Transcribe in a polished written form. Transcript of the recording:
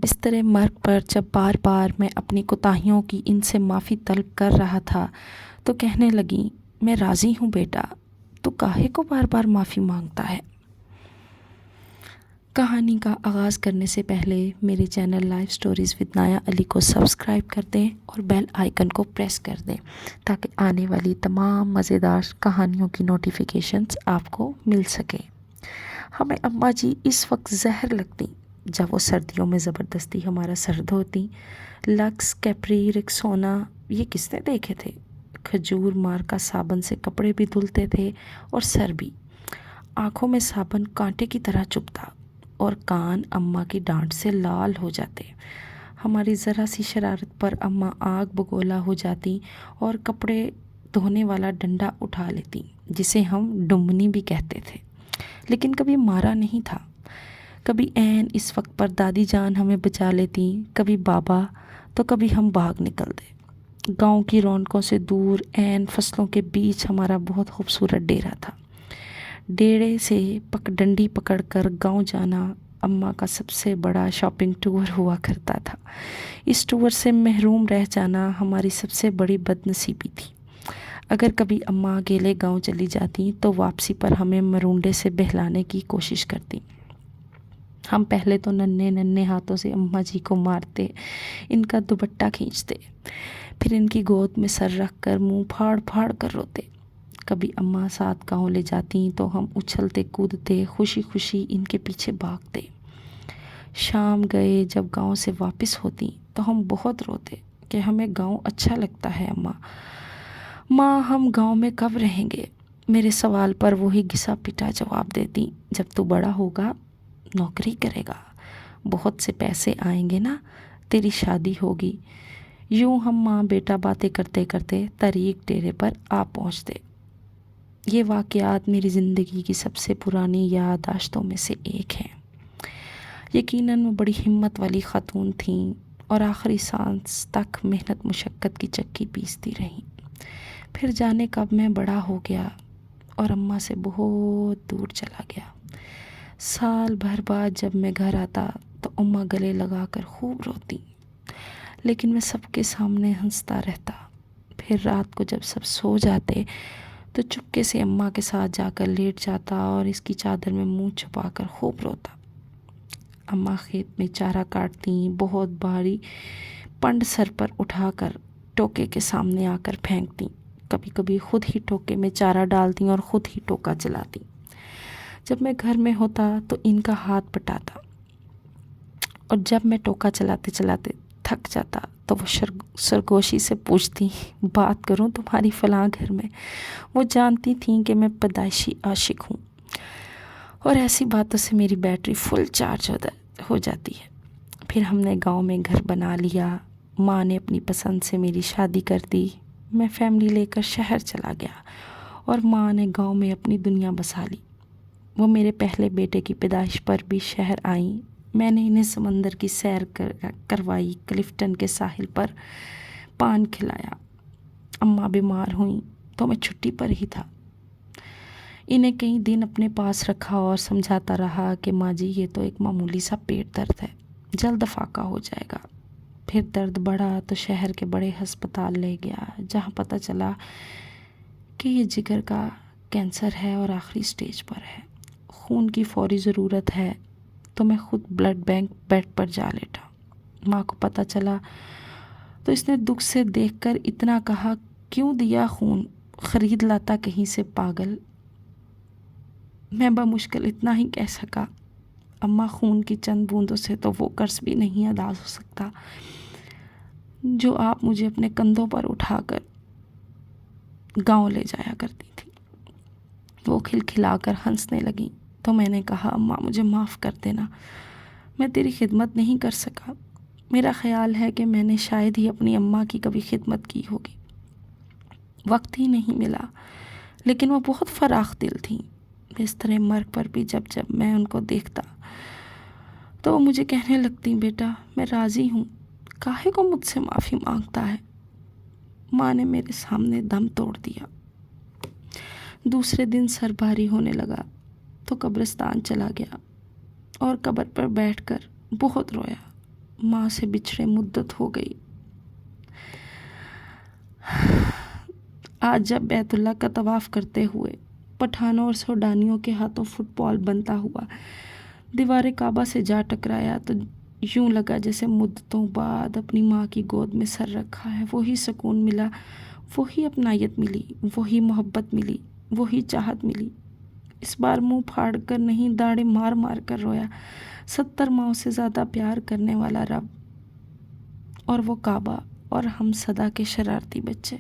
بستر مرگ پر جب بار بار میں اپنی کوتاہیوں کی ان سے معافی طلب کر رہا تھا تو کہنے لگیں، میں راضی ہوں بیٹا، تو کاہے کو بار بار معافی مانگتا ہے؟ کہانی کا آغاز کرنے سے پہلے میرے چینل لائف سٹوریز ود نایا علی کو سبسکرائب کر دیں اور بیل آئیکن کو پریس کر دیں تاکہ آنے والی تمام مزیدار کہانیوں کی نوٹیفیکیشنز آپ کو مل سکیں۔ ہمیں اماں جی اس وقت زہر لگتی جب وہ سردیوں میں زبردستی ہمارا سر دھوتی۔ لکس، کیپری، ریکسونا یہ کس نے دیکھے تھے؟ کھجور مار کا صابن سے کپڑے بھی دھلتے تھے اور سر بھی۔ آنکھوں میں صابن کانٹے کی طرح چبھتا اور کان اماں کی ڈانٹ سے لال ہو جاتے۔ ہماری ذرا سی شرارت پر اماں آگ بگولا ہو جاتی اور کپڑے دھونے والا ڈنڈا اٹھا لیتی، جسے ہم ڈمنی بھی کہتے تھے، لیکن کبھی مارا نہیں تھا۔ کبھی عین اس وقت پر دادی جان ہمیں بچا لیتی، کبھی بابا، تو کبھی ہم بھاگ نکلتے۔ گاؤں کی رونقوں سے دور عین فصلوں کے بیچ ہمارا بہت خوبصورت ڈیرا تھا۔ ڈیرے سے ڈنڈی پکڑ کر گاؤں جانا اماں کا سب سے بڑا شاپنگ ٹور ہوا کرتا تھا۔ اس ٹور سے محروم رہ جانا ہماری سب سے بڑی بد نصیبی تھی۔ اگر کبھی اماں اکیلے گاؤں چلی جاتی تو واپسی پر ہمیں مرونڈے سے بہلانے کی کوشش کرتی۔ ہم پہلے تو ننھے ننھے ہاتھوں سے اماں جی کو مارتے، ان کا دوپٹہ کھینچتے، پھر ان کی گود میں سر رکھ کر منہ پھاڑ پھاڑ کر روتے۔ کبھی اماں ساتھ گاؤں لے جاتی تو ہم اچھلتے کودتے خوشی خوشی ان کے پیچھے بھاگتے۔ شام گئے جب گاؤں سے واپس ہوتی تو ہم بہت روتے کہ ہمیں گاؤں اچھا لگتا ہے اماں، ماں ہم گاؤں میں کب رہیں گے؟ میرے سوال پر وہی گھسا پٹا جواب دیتی، جب تو بڑا ہوگا نوکری کرے گا، بہت سے پیسے آئیں گے نا، تیری شادی ہوگی۔ یوں ہم ماں بیٹا باتیں کرتے کرتے طریق ڈیرے پر آ پہنچتے۔ یہ واقعات میری زندگی کی سب سے پرانی یادداشتوں میں سے ایک ہے۔ یقیناً وہ بڑی ہمت والی خاتون تھیں اور آخری سانس تک محنت مشقت کی چکی پیستی رہیں۔ پھر جانے کب میں بڑا ہو گیا اور اماں سے بہت دور چلا گیا۔ سال بھر بعد جب میں گھر آتا تو اماں گلے لگا کر خوب روتی، لیکن میں سب کے سامنے ہنستا رہتا۔ پھر رات کو جب سب سو جاتے تو چپکے سے اماں کے ساتھ جا کر لیٹ جاتا اور اس کی چادر میں منہ چھپا کر خوب روتا۔ اماں کھیت میں چارہ کاٹتی، بہت بھاری پنڈ سر پر اٹھا کر ٹوکے کے سامنے آ کر پھینکتی، کبھی کبھی خود ہی ٹوکے میں چارہ ڈالتی اور خود ہی ٹوکا چلاتی۔ جب میں گھر میں ہوتا تو ان کا ہاتھ بٹاتا، اور جب میں ٹوکا چلاتے چلاتے تھک جاتا تو وہ سرگوشی سے پوچھتی، بات کروں تمہاری فلاں گھر میں؟ وہ جانتی تھیں کہ میں پیدائشی عاشق ہوں اور ایسی باتوں سے میری بیٹری فل چارج ہو جاتی ہے۔ پھر ہم نے گاؤں میں گھر بنا لیا، ماں نے اپنی پسند سے میری شادی کر دی، میں فیملی لے کر شہر چلا گیا اور ماں نے گاؤں میں اپنی دنیا بسا لی۔ وہ میرے پہلے بیٹے کی پیدائش پر بھی شہر آئیں، میں نے انہیں سمندر کی سیر کروائی، کلفٹن کے ساحل پر پان کھلایا۔ اماں بیمار ہوئیں تو میں چھٹی پر ہی تھا۔ انہیں کئی دن اپنے پاس رکھا اور سمجھاتا رہا کہ ماں جی یہ تو ایک معمولی سا پیٹ درد ہے، جلد فاقہ ہو جائے گا۔ پھر درد بڑھا تو شہر کے بڑے ہسپتال لے گیا، جہاں پتہ چلا کہ یہ جگر کا کینسر ہے اور آخری سٹیج پر ہے، خون کی فوری ضرورت ہے۔ تو میں خود بلڈ بینک بیڈ پر جا لیٹا۔ ماں کو پتہ چلا تو اس نے دکھ سے دیکھ کر اتنا کہا، کیوں دیا خون؟ خرید لاتا کہیں سے پاگل۔ میں بمشکل اتنا ہی کہہ سکا، اماں خون کی چند بوندوں سے تو وہ قرض بھی نہیں ادا ہو سکتا جو آپ مجھے اپنے کندھوں پر اٹھا کر گاؤں لے جایا کرتی تھی۔ وہ کھلکھلا کر ہنسنے لگیں تو میں نے کہا، اماں مجھے معاف کر دینا، میں تیری خدمت نہیں کر سکا۔ میرا خیال ہے کہ میں نے شاید ہی اپنی اماں کی کبھی خدمت کی ہوگی، وقت ہی نہیں ملا، لیکن وہ بہت فراخ دل تھیں۔ بستر مرگ پر بھی جب جب میں ان کو دیکھتا تو وہ مجھے کہنے لگتی، بیٹا میں راضی ہوں، کاہے کو مجھ سے معافی مانگتا ہے؟ ماں نے میرے سامنے دم توڑ دیا۔ دوسرے دن سر بھاری ہونے لگا تو قبرستان چلا گیا اور قبر پر بیٹھ کر بہت رویا۔ ماں سے بچھڑے مدت ہو گئی۔ آج جب بیت اللہ کا طواف کرتے ہوئے پٹھانوں اور سوڈانیوں کے ہاتھوں فٹ بال بنتا ہوا دیوار کعبہ سے جا ٹکرایا تو یوں لگا جیسے مدتوں بعد اپنی ماں کی گود میں سر رکھا ہے۔ وہی سکون ملا، وہی اپنائیت ملی، وہی محبت ملی، وہی چاہت ملی۔ اس بار منہ پھاڑ کر نہیں، داڑیں مار مار کر رویا۔ 70 ماؤں سے زیادہ پیار کرنے والا رب اور وہ کعبہ اور ہم صدا کے شرارتی بچے۔